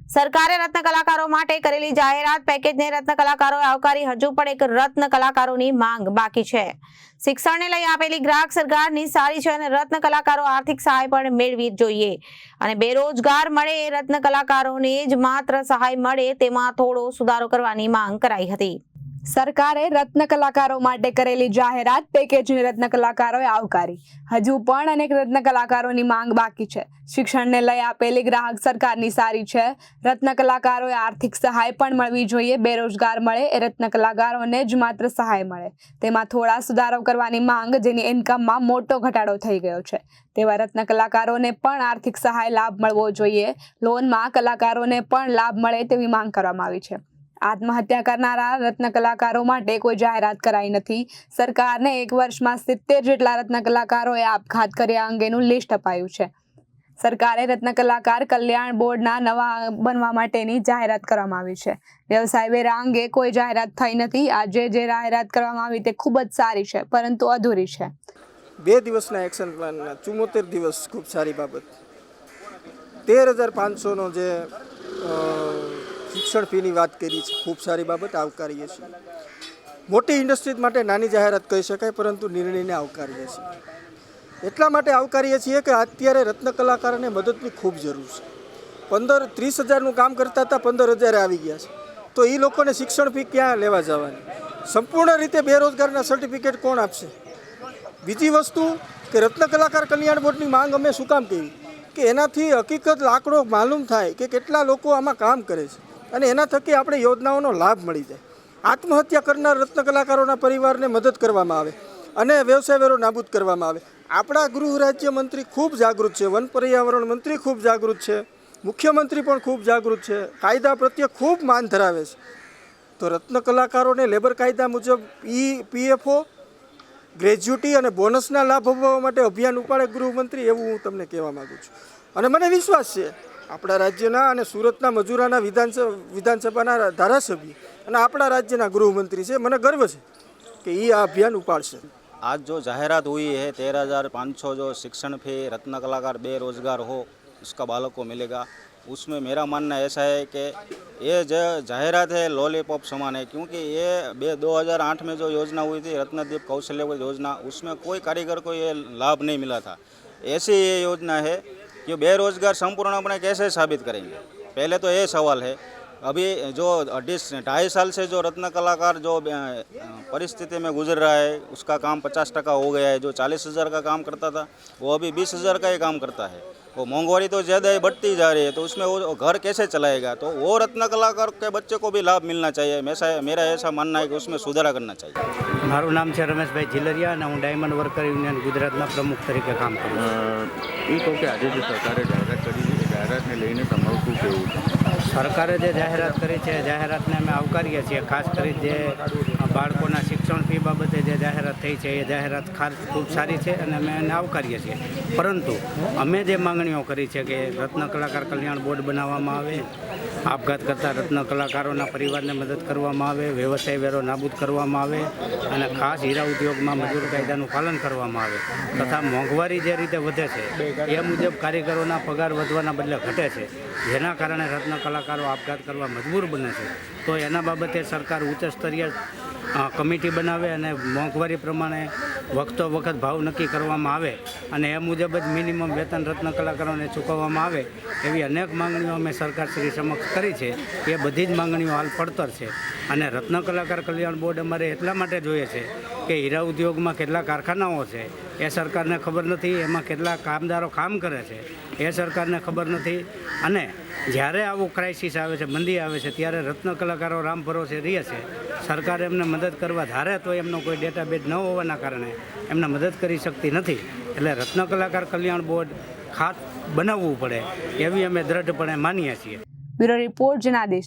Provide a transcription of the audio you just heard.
સરકારે રત્ન કલાકારો માટે કરેલી જાહેરાત પેકેજને રત્ન કલાકારોએ આવકારી હજુ પણ એક રત્ન કલાકારોની માંગ બાકી છે। શિક્ષણને લઈ આપેલી ગ્રાહક સરકારની સારી છે અને રત્ન કલાકારો આર્થિક સહાય પણ મેળવી જોઈએ અને બેરોજગાર મળે એ રત્ન કલાકારોને જ માત્ર સહાય મળે તેમાં થોડો સુધારો કરવાની માંગ કરાઈ હતી। સરકારે રત્ન કલાકારો માટે કરેલી જાહેરાત પેકેજને રત્ન કલાકારોએ આવકારી હજુ પણ અનેક રત્ન કલાકારોની માંગ બાકી છે। શિક્ષણને લઈ આપેલી ગ્રાહક સરકારની સારી છે, રત્ન કલાકારોએ આર્થિક સહાય પણ મળવી જોઈએ, બેરોજગાર મળે એ રત્ન કલાકારોને જ માત્ર સહાય મળે તેમાં થોડા સુધારો કરવાની માંગ, જેની ઇન્કમમાં મોટો ઘટાડો થઈ ગયો છે તેવા રત્ન કલાકારોને પણ આર્થિક સહાય લાભ મળવો જોઈએ। લોનમાં કલાકારોને પણ લાભ મળે તેવી માંગ કરવામાં આવી છે। આત્મહત્યા કરનારા રત્ન કલાકારો માટે કોઈ જાહેરાત કરાઈ નથી। સરકારને એક વર્ષમાં 70 જેટલા રત્ન કલાકારોએ આપઘાત કર્યા અંગેનું લિસ્ટ અપાયું છે। સરકારે રત્ન કલાકાર કલ્યાણ બોર્ડના નવા બનવા માટેની જાહેરાત કરવામાં આવી છે। વ્યવસાય વેરા અંગે કોઈ જાહેરાત થઈ નથી। આજે જે જાહેરાત કરવામાં આવી તે ખૂબ જ સારી છે, પરંતુ અધૂરી છે। 2 દિવસના એક્શન પ્લાનના 74 દિવસ ખૂબ સારી બાબત। 13,500નો જે શિક્ષણ ફીની વાત કરી છે, ખૂબ સારી બાબત, આવકારીએ છીએ। મોટી ઇન્ડસ્ટ્રીઝ માટે નાની જાહેરાત કહી શકાય, પરંતુ નિર્ણયને આવકારીએ છીએ। એટલા માટે આવકારીએ છીએ કે અત્યારે રત્ન કલાકારોને મદદની ખૂબ જરૂર છે। 15-30 હજારનું કામ કરતા હતા, 15,000 આવી ગયા છે, તો એ લોકોને શિક્ષણ ફી ક્યાં લેવા જવાની? સંપૂર્ણ રીતે બેરોજગારના સર્ટિફિકેટ કોણ આપશે? બીજી વસ્તુ કે રત્ન કલાકાર કલ્યાણ બોર્ડની માંગ અમે શું કામ કરી કે એનાથી હકીકત લાકડો માલુમ થાય કે કેટલા લોકો આમાં કામ કરે છે અને એના થકી આપણે યોજનાઓનો લાભ મળી જાય। આત્મહત્યા કરનાર રત્ન કલાકારોના પરિવારને મદદ કરવામાં આવે અને વ્યવસાય વેરો નાબૂદ કરવામાં આવે। આપણા ગૃહ રાજ્ય મંત્રી ખૂબ જાગૃત છે, વન પર્યાવરણ મંત્રી ખૂબ જાગૃત છે, મુખ્યમંત્રી પણ ખૂબ જાગૃત છે, કાયદા પ્રત્યે ખૂબ માન ધરાવે છે। તો રત્ન કલાકારોને લેબર કાયદા મુજબ PFO, ગ્રેજ્યુટી અને બોનસના લાભ અપાવવા માટે અભિયાન ઉપાડે ગૃહમંત્રી, એવું હું તમને કહેવા માગું છું। અને મને વિશ્વાસ છે આપણા રાજ્યના અને સુરતના મજૂરાના વિધાનસભાના ધારાસભ્ય અને આપણા રાજ્યના ગૃહમંત્રી છે, મને ગર્વ છે કે એ આ અભિયાન ઉપાડશે। आज जो जाहिरात हुई है 13,500 जो शिक्षण फी रत्न कलाकार बेरोजगार हो उसका बालक को मिलेगा, उसमें मेरा मानना ऐसा है कि ये जो जाहिरात है लॉलीपॉप समान है, क्योंकि ये 2008 में जो योजना हुई थी रत्नदीप कौशल्य योजना, उसमें कोई कारीगर को ये लाभ नहीं मिला था। ऐसी ये योजना है कि बेरोजगार संपूर्ण अपने कैसे साबित करेंगे? पहले तो ये सवाल है। अभी जो 2.5 साल से जो रत्न कलाकार जो परिस्थिति में गुजर रहा है उसका काम 50% हो गया है। जो 40,000 का काम करता था वो अभी 20,000 का ही काम करता है। वो महंगाई तो ज़्यादा ही बढ़ती जा रही है, तो उसमें वो घर कैसे चलाएगा? तो वो रत्न कलाकार के बच्चे को भी लाभ मिलना चाहिए। मेरा ऐसा मानना है कि उसमें सुधारा करना चाहिए। मारू नाम है रमेशभाई झिलरिया અને હું ડાયમંડ વર્કર યુનિયન ગુજરાતના પ્રમુખ તરીકે કામ કરું છું। એ કહો કે આજે જે સરકારે જાહેરાત કરી છે, જાહેરાતને લઈને તમારું શું કહેવું છે? સરકારે જે જાહેરાત કરી છે જાહેરાતને અમે આવકારીએ છીએ। ખાસ કરી જે બાળકોના શિક્ષણ ફી બાબતે જે જાહેરાત થઈ છે એ જાહેરાત ખૂબ સારી છે અને અમે એને આવકારીએ છીએ। પરંતુ અમે જે માંગણીઓ કરી છે કે રત્ન કલાકાર કલ્યાણ બોર્ડ બનાવવામાં આવે, આપઘાત કરતા રત્ન કલાકારોના પરિવારને મદદ કરવામાં આવે, વ્યવસાય વેરો નાબૂદ કરવામાં આવે અને ખાસ હીરા ઉદ્યોગમાં મજૂર કાયદાનું પાલન કરવામાં આવે તથા મોંઘવારી જે રીતે વધે છે એ મુજબ કારીગરોના પગાર વધવાના બદલે ઘટે છે, જેના કારણે રત્ન કલાકારો આપઘાત કરવા મજબૂર બને છે। તો એના બાબતે સરકાર ઉચ્ચ સ્તરીય કમિટી બનાવે અને મોંઘવારી પ્રમાણે વખતો વખત ભાવ નક્કી કરવામાં આવે અને એ મુજબ જ મિનિમમ વેતન રત્ન કલાકારોને ચૂકવવામાં આવે એવી અનેક માંગણીઓ અમે સરકારશ્રી સમક્ષ કરી છે। એ બધી જ માંગણીઓ હાલ પડતર છે અને રત્ન કલાકાર કલ્યાણ બોર્ડ અમારે એટલા માટે જોઈએ છે કે હીરા ઉદ્યોગમાં કેટલા કારખાનાઓ છે એ સરકારને ખબર નથી, એમાં કેટલા કામદારો કામ કરે છે એ સરકારને ખબર નથી। અને જ્યારે આવું ક્રાઇસિસ આવે છે, મંદી આવે છે, ત્યારે રત્ન કલાકારો રામ ભરોસે રહે છે। સરકાર એમને મદદ કરવા ધારે તો એમનો કોઈ ડેટાબેઝ ન હોવાના કારણે એમને મદદ કરી શકતી નથી। એટલે રત્ન કલાકાર કલ્યાણ બોર્ડ ખાસ બનાવવું પડે એવી અમે દ્રઢપણે માનીએ છીએ। Bureau report Janadesh.